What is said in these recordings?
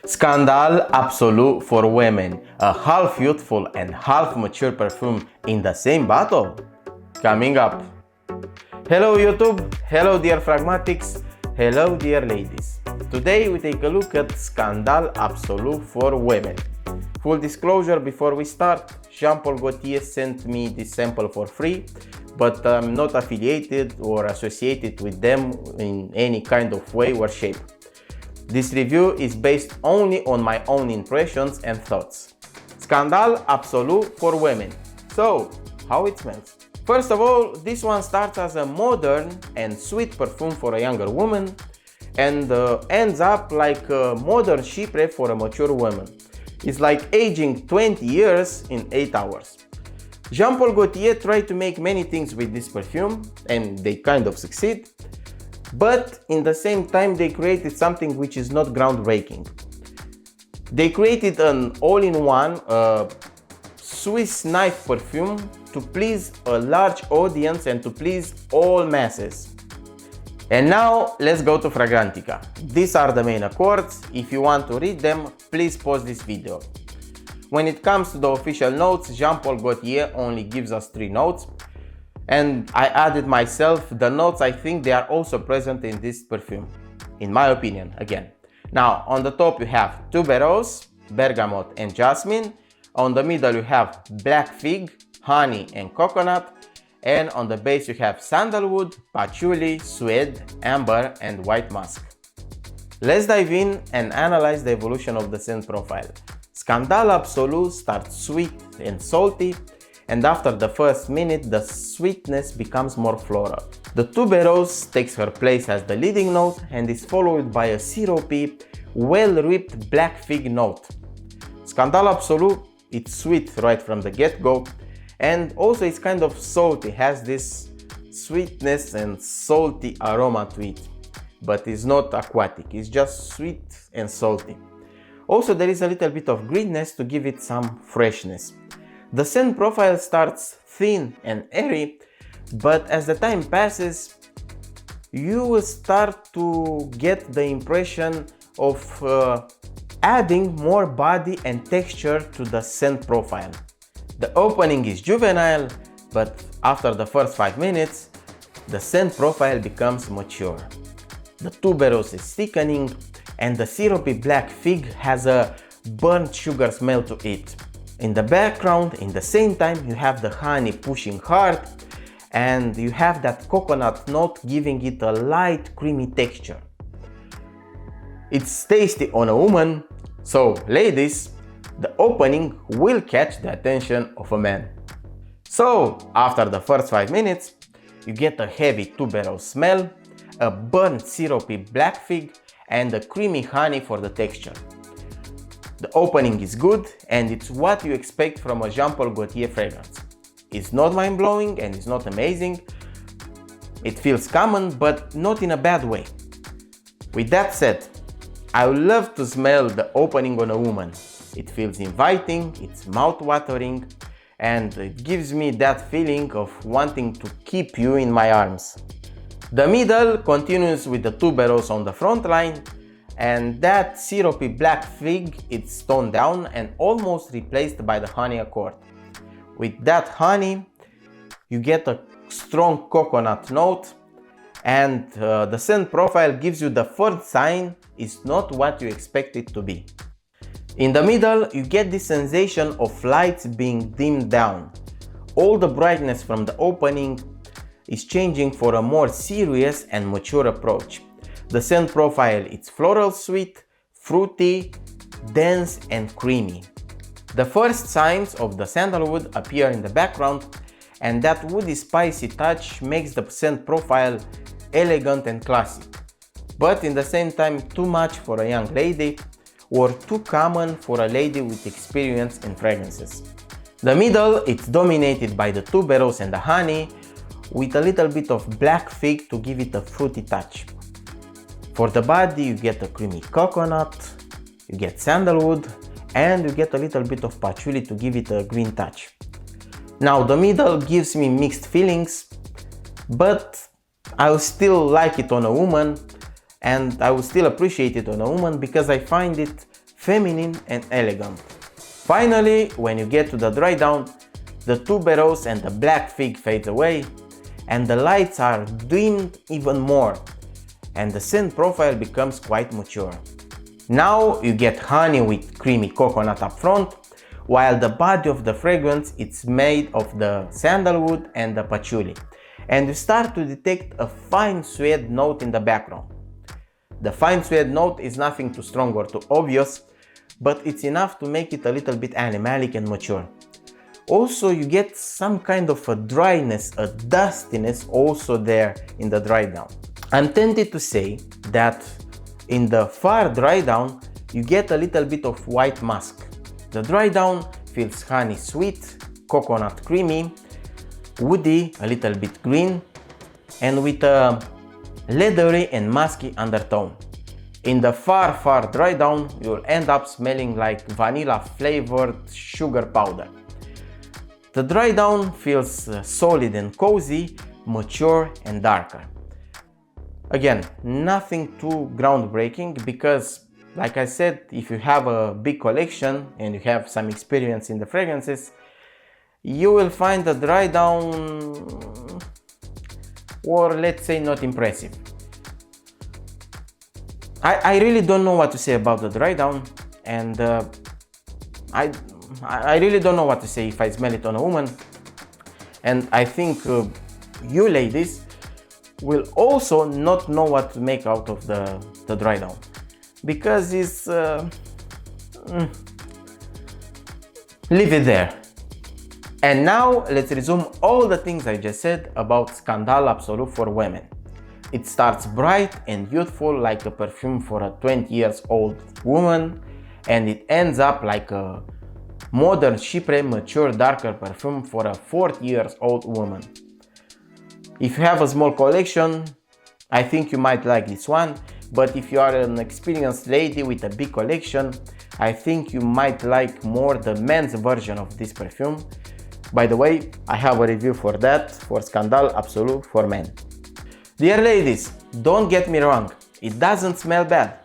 Scandal Absolu for women, a half youthful and half mature perfume in the same bottle? Coming up. Hello YouTube, hello dear Fragmatics, hello dear ladies. Today we take a look at Scandal Absolu for women. Full disclosure before we start, Jean Paul Gaultier sent me this sample for free, but I'm not affiliated or associated with them in any kind of way or shape. This review is based only on my own impressions and thoughts. Scandal Absolu for women. So, how it smells? First of all, this one starts as a modern and sweet perfume for a younger woman and ends up like a modern chypre for a mature woman. It's like aging 20 years in 8 hours. Jean Paul Gaultier tried to make many things with this perfume and they kind of succeed. But in the same time they created something which is not groundbreaking. They created an all-in-one Swiss knife perfume to please a large audience and to please all masses. And now let's go to Fragmaticus. These are the main accords. If you want to read them, please pause this video. When it comes to the official notes, Jean Paul Gaultier only gives us 3 notes. And I added myself the notes I think they are also present in this perfume, in my opinion, again. Now, on the top you have Tuberose, Bergamot and Jasmine. On the middle you have black fig, honey and coconut. And on the base you have Sandalwood, Patchouli, Suede, Amber and white musk. Let's dive in and analyze the evolution of the scent profile. Scandal Absolu starts sweet and salty, and after the first minute the sweetness becomes more floral. The Tuberose takes her place as the leading note and is followed by a syrupy, well-ripped black fig note. Scandal Absolu, it's sweet right from the get-go, and also it's kind of salty, has this sweetness and salty aroma to it, but it's not aquatic, it's just sweet and salty. Also there is a little bit of greenness to give it some freshness. The scent profile starts thin and airy, but as the time passes, you will start to get the impression of adding more body and texture to the scent profile. The opening is juvenile, but after the first 5 minutes, the scent profile becomes mature. The tuberose is thickening, and the syrupy black fig has a burnt sugar smell to it. In the background, in the same time, you have the honey pushing hard and you have that coconut note giving it a light creamy texture. It's tasty on a woman, so ladies, the opening will catch the attention of a man. So after the first 5 minutes, you get a heavy tuberose smell, a burnt syrupy black fig and a creamy honey for the texture. The opening is good and it's what you expect from a Jean Paul Gaultier fragrance. It's not mind-blowing and it's not amazing. It feels common, but not in a bad way. With that said, I would love to smell the opening on a woman. It feels inviting, it's mouth-watering, and it gives me that feeling of wanting to keep you in my arms. The middle continues with the tuberose on the front line, and that syrupy black fig, it's toned down and almost replaced by the honey accord. With that honey, you get a strong coconut note, and the scent profile gives you the first sign it's not what you expect it to be. In the middle, you get this sensation of lights being dimmed down. All the brightness from the opening is changing for a more serious and mature approach. The scent profile is floral sweet, fruity, dense and creamy. The first signs of the sandalwood appear in the background, and that woody spicy touch makes the scent profile elegant and classy, but in the same time too much for a young lady or too common for a lady with experience in fragrances. The middle, it's dominated by the tuberose and the honey, with a little bit of black fig to give it a fruity touch. For the body you get a creamy coconut, you get sandalwood, and you get a little bit of patchouli to give it a green touch. Now the middle gives me mixed feelings, but I will still like it on a woman and I will still appreciate it on a woman because I find it feminine and elegant. Finally, when you get to the dry down, the tuberose and the black fig fades away, and the lights are dimmed even more, and the scent profile becomes quite mature. Now you get honey with creamy coconut up front, while the body of the fragrance is made of the sandalwood and the patchouli, and you start to detect a fine suede note in the background. The fine suede note is nothing too strong or too obvious, but it's enough to make it a little bit animalic and mature. Also, you get some kind of a dryness, a dustiness also there in the dry down. I'm tempted to say that in the far dry down, you get a little bit of white musk. The dry down feels honey sweet, coconut creamy, woody, a little bit green, and with a leathery and musky undertone. In the far dry down, you'll end up smelling like vanilla flavored sugar powder. The dry down feels solid and cozy, mature and darker. Again, nothing too groundbreaking because, like I said, if you have a big collection and you have some experience in the fragrances, you will find the dry down, or let's say, not impressive. I really don't know what to say about the dry down, and I really don't know what to say if I smell it on a woman. And I think you ladies will also not know what to make out of the dry down, because it's leave it there. And now let's resume all the things I just said about Scandal Absolu for women. It starts bright and youthful like a perfume for a 20 years old woman, and it ends up like a modern chypre mature darker perfume for a 40 years old woman. If you have a small collection, I think you might like this one, but if you are an experienced lady with a big collection, I think you might like more the men's version of this perfume. By the way, I have a review for that, for Scandal Absolu for men. Dear ladies, don't get me wrong, it doesn't smell bad,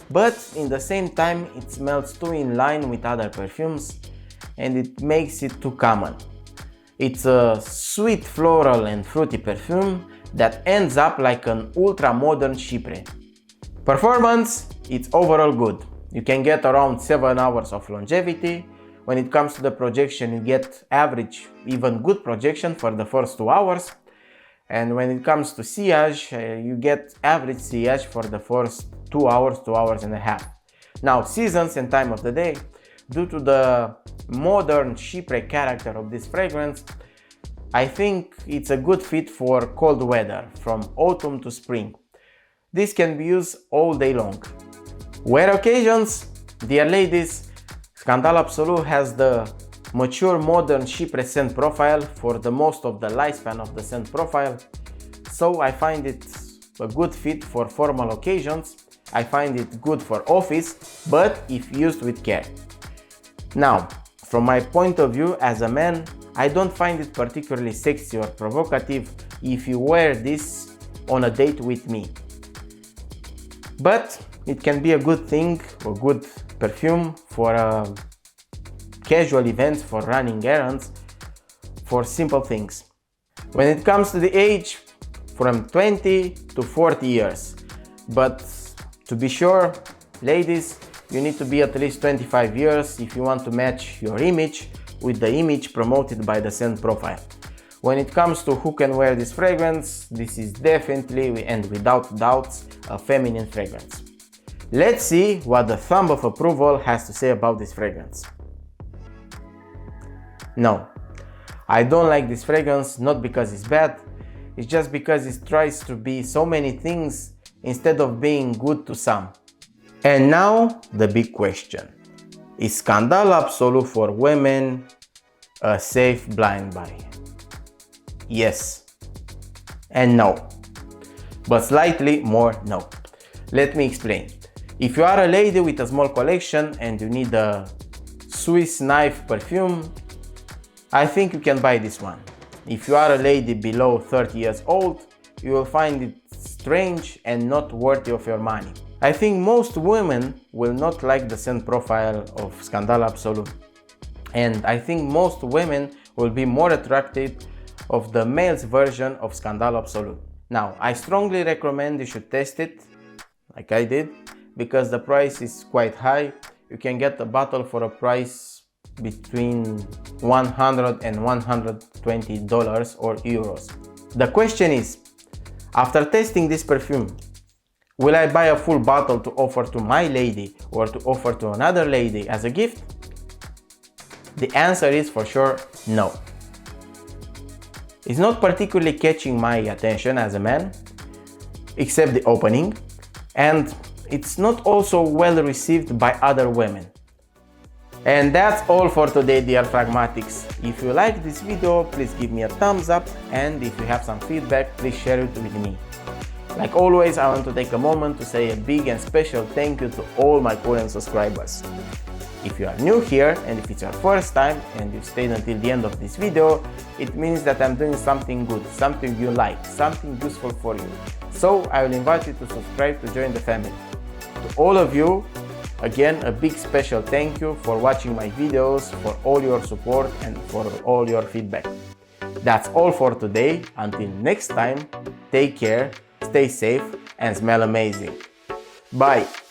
but in the same time it smells too in line with other perfumes and it makes it too common. It's a sweet floral and fruity perfume that ends up like an ultra modern chypre. Performance, it's overall good. You can get around 7 hours of longevity. When it comes to the projection, you get average, even good projection for the first 2 hours. And when it comes to sillage, you get average sillage for the first 2 hours, 2 hours and a half. Now, seasons and time of the day, due to the modern chypre character of this fragrance, I think it's a good fit for cold weather, from autumn to spring. This can be used all day long. Wear occasions, dear ladies, Scandal Absolu has the mature modern chypre scent profile for the most of the lifespan of the scent profile, so I find it a good fit for formal occasions. I find it good for office, but if used with care. Now, from my point of view as a man, I don't find it particularly sexy or provocative if you wear this on a date with me. But it can be a good thing, a good perfume for casual events, for running errands, for simple things. When it comes to the age, from 20 to 40 years. But to be sure, ladies, you need to be at least 25 years if you want to match your image with the image promoted by the scent profile. When it comes to who can wear this fragrance, this is definitely and without doubts a feminine fragrance. Let's see what the thumb of approval has to say about this fragrance. No, I don't like this fragrance, not because it's bad, it's just because it tries to be so many things instead of being good to some. And now the big question. Is Scandal Absolu for women a safe blind buy? Yes and no, but slightly more no. Let me explain. If you are a lady with a small collection and you need a Swiss knife perfume, I think you can buy this one. If you are a lady below 30 years old, you will find it strange and not worthy of your money. I think most women will not like the scent profile of Scandal Absolu, and I think most women will be more attracted of the male's version of Scandal Absolu. Now, I strongly recommend you should test it, like I did, because the price is quite high. You can get a bottle for a price between $100 and $120 or euros. The question is, after testing this perfume, will I buy a full bottle to offer to my lady or to offer to another lady as a gift? The answer is for sure no. It's not particularly catching my attention as a man, except the opening, and it's not also well received by other women. And that's all for today, dear Fragmatics. If you like this video, please give me a thumbs up, and if you have some feedback, please share it with me. Like always, I want to take a moment to say a big and special thank you to all my current subscribers. If you are new here and if it's your first time and you stayed until the end of this video, it means that I'm doing something good, something you like, something useful for you. So I will invite you to subscribe to join the family. To all of you, again, a big special thank you for watching my videos, for all your support and for all your feedback. That's all for today. Until next time, take care, stay safe and smell amazing. Bye!